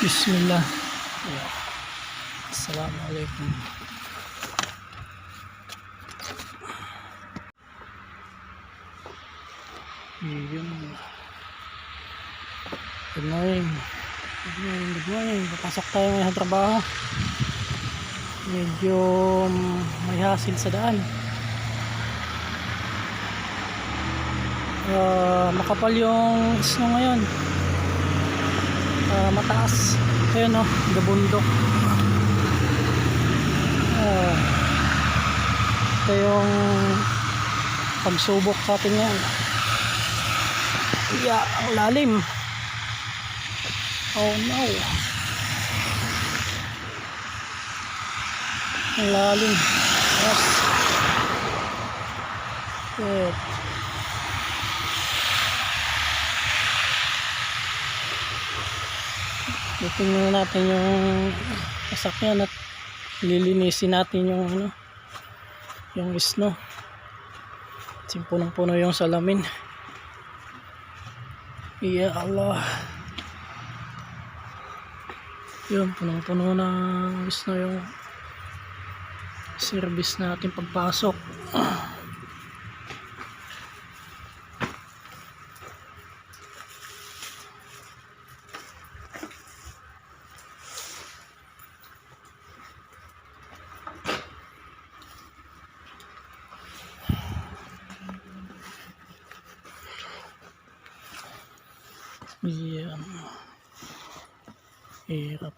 Bismillah. Yeah. Assalamualaikum. Yun. Good morning. Good morning, good morning. Papasok tayo ngayon sa trabaho. Medyo may hasil sa daan. Makapal yung snow ngayon. Mataas. Ayun o, gabundok. Ito yung pagsubok sa atin yan. Yeah, ang lalim. Oh no. Ang lalim. Yes. Good. Tingnan natin yung sasakyan at lilinisin natin yung yung snow. Punong-puno yung salamin. Ya Allah. Yun, punong-puno ng snow yung service natin pagpasok. Yan. Hirap.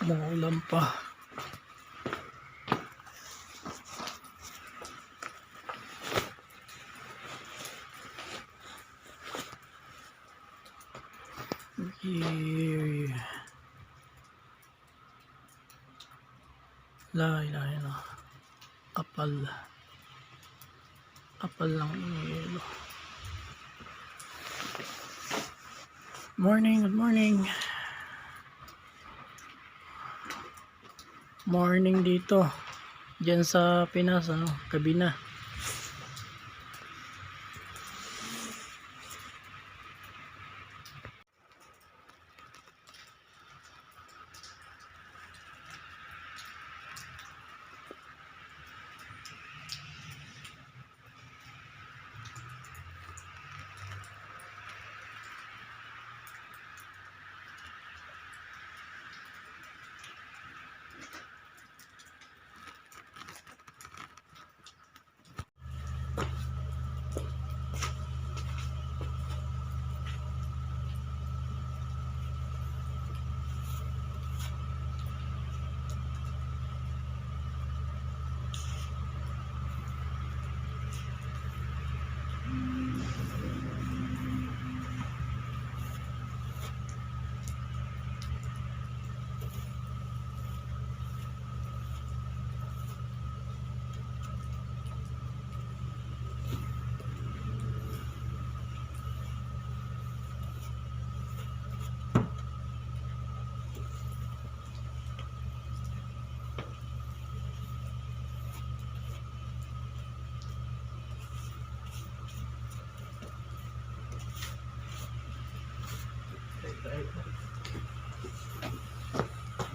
Maulan pa. La ilaha illallah. Kapal lang yelo. Morning, good morning. Morning dito diyan sa Pinas, Kabina.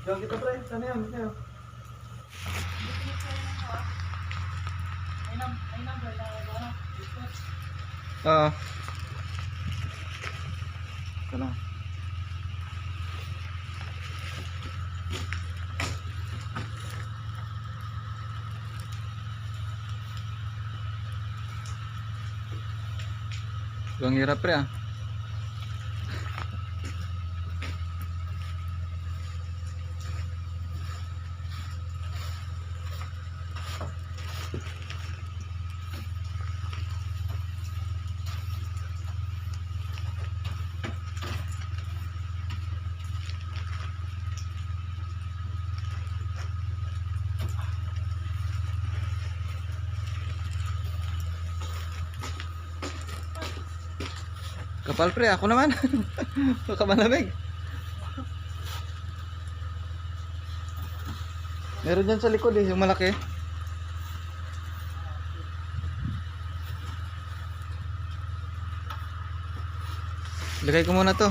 Jangan kita pre, sana yan, sana yan. Sana. Jangan hirap pre ah. Kapal pre, ako naman. Baka malamig. Meron dyan sa likod eh, yung malaki. Lagay ko muna to.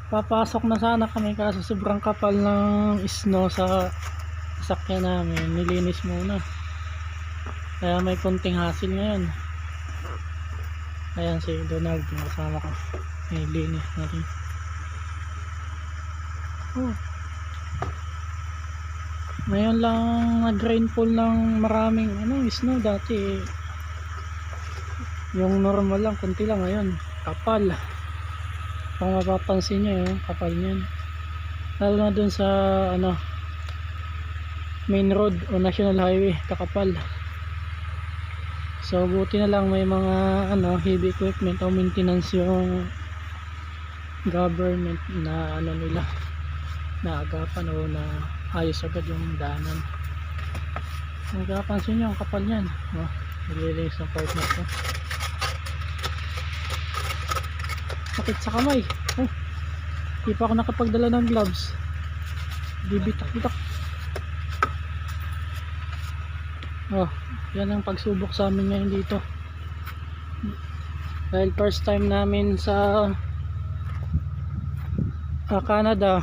Papasok na sana kami kaso sobrang kapal ng snow sa sasakyan namin. Nilinis muna. Kaya may konting hassle ngayon. Ayan si Donald, yung kasama ko. Nilinis natin. Oh. Ngayon lang nag-rainfall ng maraming snow. Dati yung normal lang, konti lang. Ngayon kapal. Kung mapapansin nyo yung kapal niyan, lalo na dun sa main road o national highway, kakapal. So buti na lang may mga heavy equipment o maintenance yung government na nila naagapan o na ayos agad yung daanan. Kung mapapansin nyo ang kapal niyan, nililinis ng part na ito. Sakit sa kamay. Di pa ako nakapagdala ng gloves. Bibitak-bitak. Yan ang pagsubok sa amin ngayon dito. Dahil first time namin sa Canada.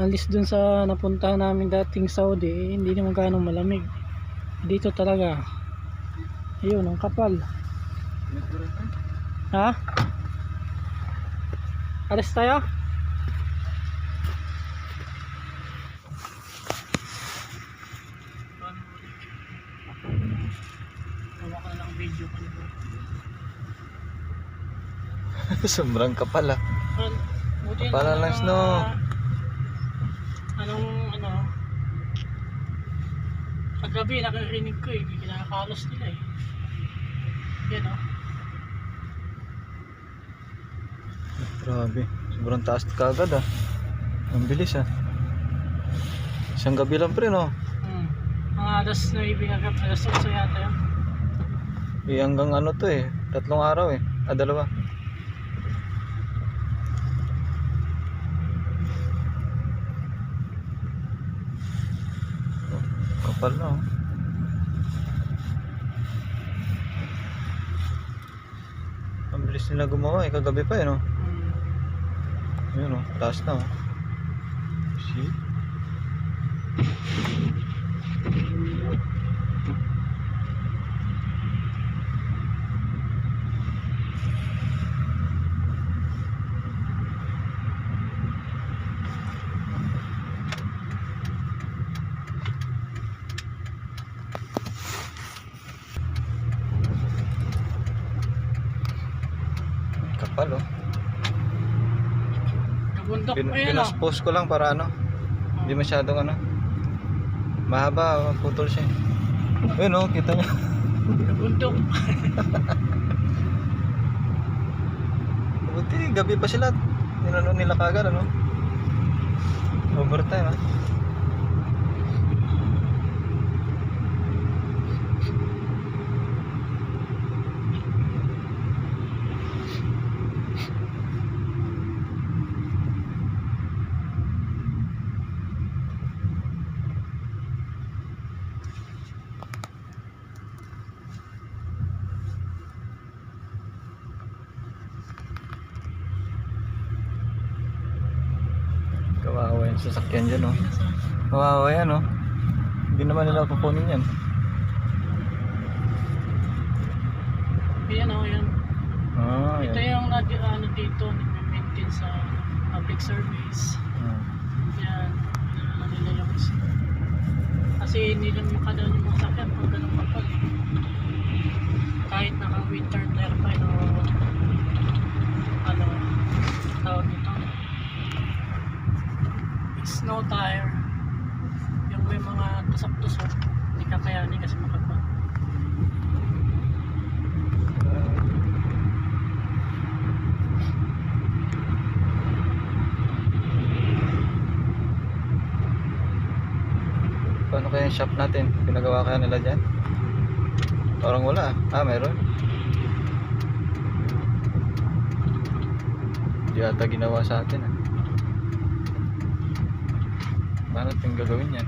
At least dun sa napuntahan namin dating Saudi, hindi naman ganong malamig. Dito talaga. Ayun, ang kapal. Ha? Alis tayo? Tawa ka na lang video ko nito. Sobrang kapal ah. Buti Kapal na lang snow. Kagabi nakarinig ko kinakalos nila yan Grabe, sobrang taas kagad ah. Ang bilis ah. Isang gabi lang pre no? Mga alas 9 kagabi, alas 8 yata yun. Hanggang to eh, 3 araw eh, 2. Kapal na oh. Ang bilis nila gumawa eh, kagabi pa eh no? Ayun oh, taas na oh. See? Kapal oh. Nabundok pa yun Pinaspose ko lang para hindi masyadong mahaba, putol siya. Ayun oh, kita nyo. Nabundok. Buti, gabi pa sila. Nila kagad overtime Kawawa yung sasakyan dyan oh. Kawawa yan oh. Hindi naman nila kukunin yan. Yan yan. Ito Yan. yung dito nag-maintain sa public service. Yan. Nila yung kasi hindi lang makadaan yung mga sakyan pag ganun kapal. Kahit naka winter tire pa snow tire, yung may mga tusok-tusok, hindi kakayanin kasi makapag. Paano kaya yung shop natin? Pinagawa kaya nila dyan? Parang wala. Meron. Hindi ata ginawa sa atin. Paano natin gagawin yan?